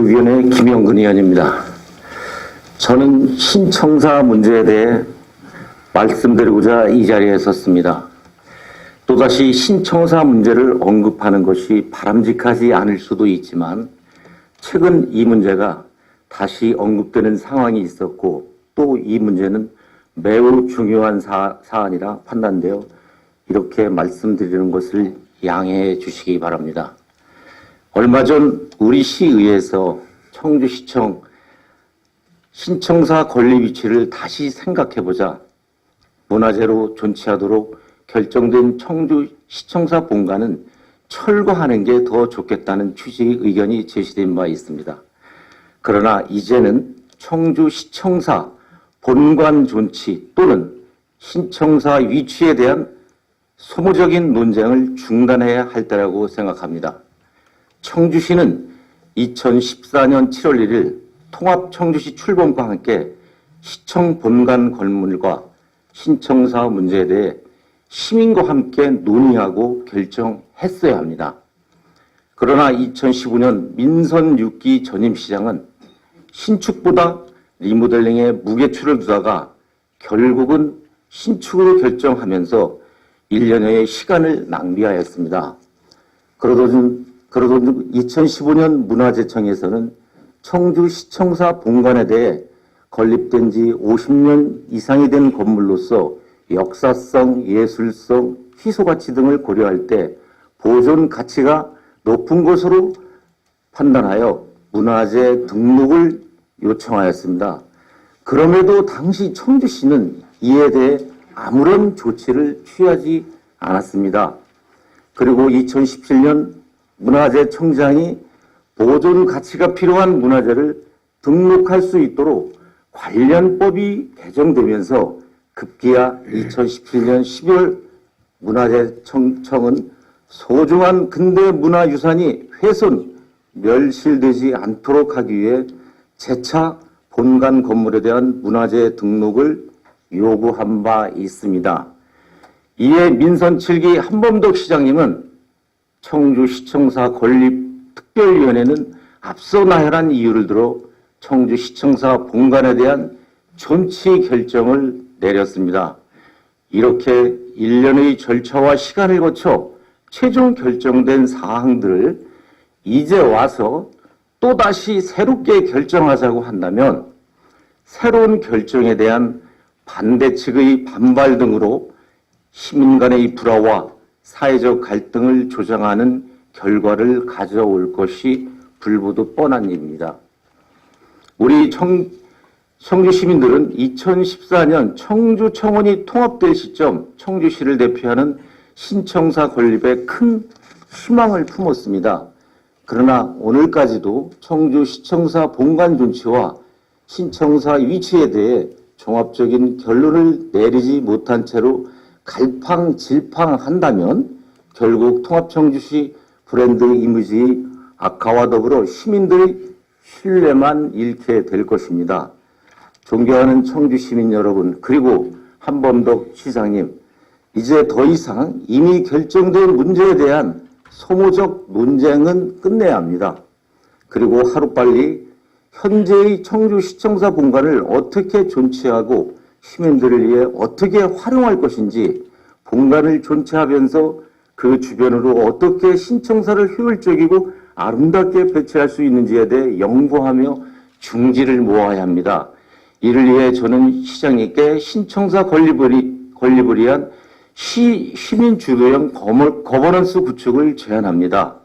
통합정치개혁위원회 김영근 의원입니다. 저는 신청사 문제에 대해 말씀드리고자 이 자리에 섰습니다. 또다시 신청사 문제를 언급하는 것이 바람직하지 않을 수도 있지만 최근 이 문제가 다시 언급되는 상황이 있었고 또 이 문제는 매우 중요한 사안이라 판단되어 이렇게 말씀드리는 것을 양해해 주시기 바랍니다. 얼마 전 우리 시의회에서 청주시청 신청사 권리 위치를 다시 생각해보자 문화재로 존치하도록 결정된 청주시청사 본관은 철거하는 게 더 좋겠다는 취지의 의견이 제시된 바 있습니다. 그러나 이제는 청주시청사 본관 존치 또는 신청사 위치에 대한 소모적인 논쟁을 중단해야 할 때라고 생각합니다. 청주시는 2014년 7월 1일 통합청주시 출범과 함께 시청 본관 건물과 신청사 문제에 대해 시민과 함께 논의하고 결정했어야 합니다. 그러나 2015년 민선 6기 전임시장은 신축보다 리모델링에 무게추를 두다가 결국은 신축으로 결정하면서 1년여의 시간을 낭비하였습니다. 그러던 2015년 문화재청에서는 청주시청사 본관에 대해 건립된 지 50년 이상이 된 건물로서 역사성, 예술성, 희소가치 등을 고려할 때 보존 가치가 높은 것으로 판단하여 문화재 등록을 요청하였습니다. 그럼에도 당시 청주시는 이에 대해 아무런 조치를 취하지 않았습니다. 그리고 2017년 문화재청장이 보존 가치가 필요한 문화재를 등록할 수 있도록 관련법이 개정되면서 급기야 2017년 12월 문화재청은 소중한 근대 문화유산이 훼손, 멸실되지 않도록 하기 위해 재차 본관 건물에 대한 문화재 등록을 요구한 바 있습니다. 이에 민선 7기 한범덕 시장님은 청주시청사 건립특별위원회는 앞서 나열한 이유를 들어 청주시청사 본관에 대한 존치 결정을 내렸습니다. 이렇게 1년의 절차와 시간을 거쳐 최종 결정된 사항들을 이제 와서 또다시 새롭게 결정하자고 한다면 새로운 결정에 대한 반대 측의 반발 등으로 시민 간의 불화와 사회적 갈등을 조장하는 결과를 가져올 것이 불보듯 뻔한 일입니다. 우리 청주 시민들은 2014년 청주청원이 통합될 시점 청주시를 대표하는 신청사 건립에 큰 희망을 품었습니다. 그러나 오늘까지도 청주시청사 본관 존치와 신청사 위치에 대해 종합적인 결론을 내리지 못한 채로 갈팡질팡한다면 결국 통합청주시 브랜드 이미지 악화와 더불어 시민들의 신뢰만 잃게 될 것입니다. 존경하는 청주 시민 여러분, 그리고 한범덕 시장님, 이제 더 이상 이미 결정된 문제에 대한 소모적 논쟁은 끝내야 합니다. 그리고 하루빨리 현재의 청주시청사 본관을 어떻게 존치하고 시민들을 위해 어떻게 활용할 것인지, 본관을 존치하면서 그 주변으로 어떻게 신청사를 효율적이고 아름답게 배치할 수 있는지에 대해 연구하며 중지를 모아야 합니다. 이를 위해 저는 시장님께 신청사 건립을 위한 시민 주도형 거버넌스 구축을 제안합니다.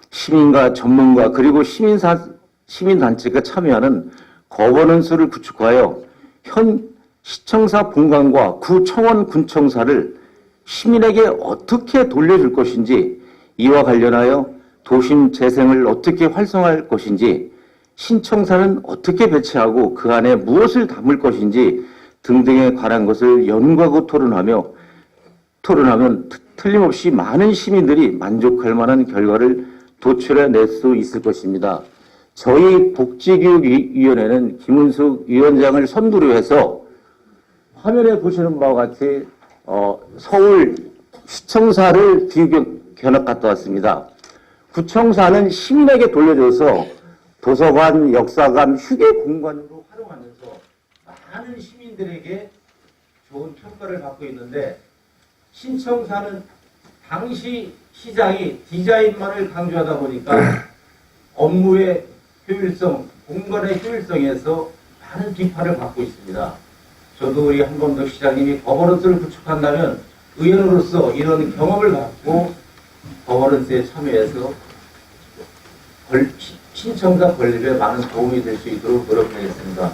시민과 전문가 그리고 시민단체가 참여하는 거버넌스를 구축하여 현 시청사 본관과 구청원 군청사를 시민에게 어떻게 돌려줄 것인지, 이와 관련하여 도심 재생을 어떻게 활성화할 것인지, 신청사는 어떻게 배치하고 그 안에 무엇을 담을 것인지 등등에 관한 것을 연구하고 토론하면 틀림없이 많은 시민들이 만족할 만한 결과를 도출해낼 수 있을 것입니다. 저희 복지교육위원회는 김은숙 위원장을 선두로 해서 화면에 보시는 바와 같이 서울 시청사를 비교견학 갔다 왔습니다. 구청사는 시민에게 돌려줘서 도서관, 역사관, 휴게 공간으로 활용하면서 많은 시민들에게 좋은 평가를 받고 있는데, 신청사는 당시 시장이 디자인만을 강조하다 보니까 업무의 효율성, 공간의 효율성에서 많은 비판을 받고 있습니다. 저도 우리 한범덕 시장님이 거버넌스를 구축한다면 의원으로서 이런 경험을 갖고 거버넌스에 참여해서 신청사 건립에 많은 도움이 될 수 있도록 노력하겠습니다.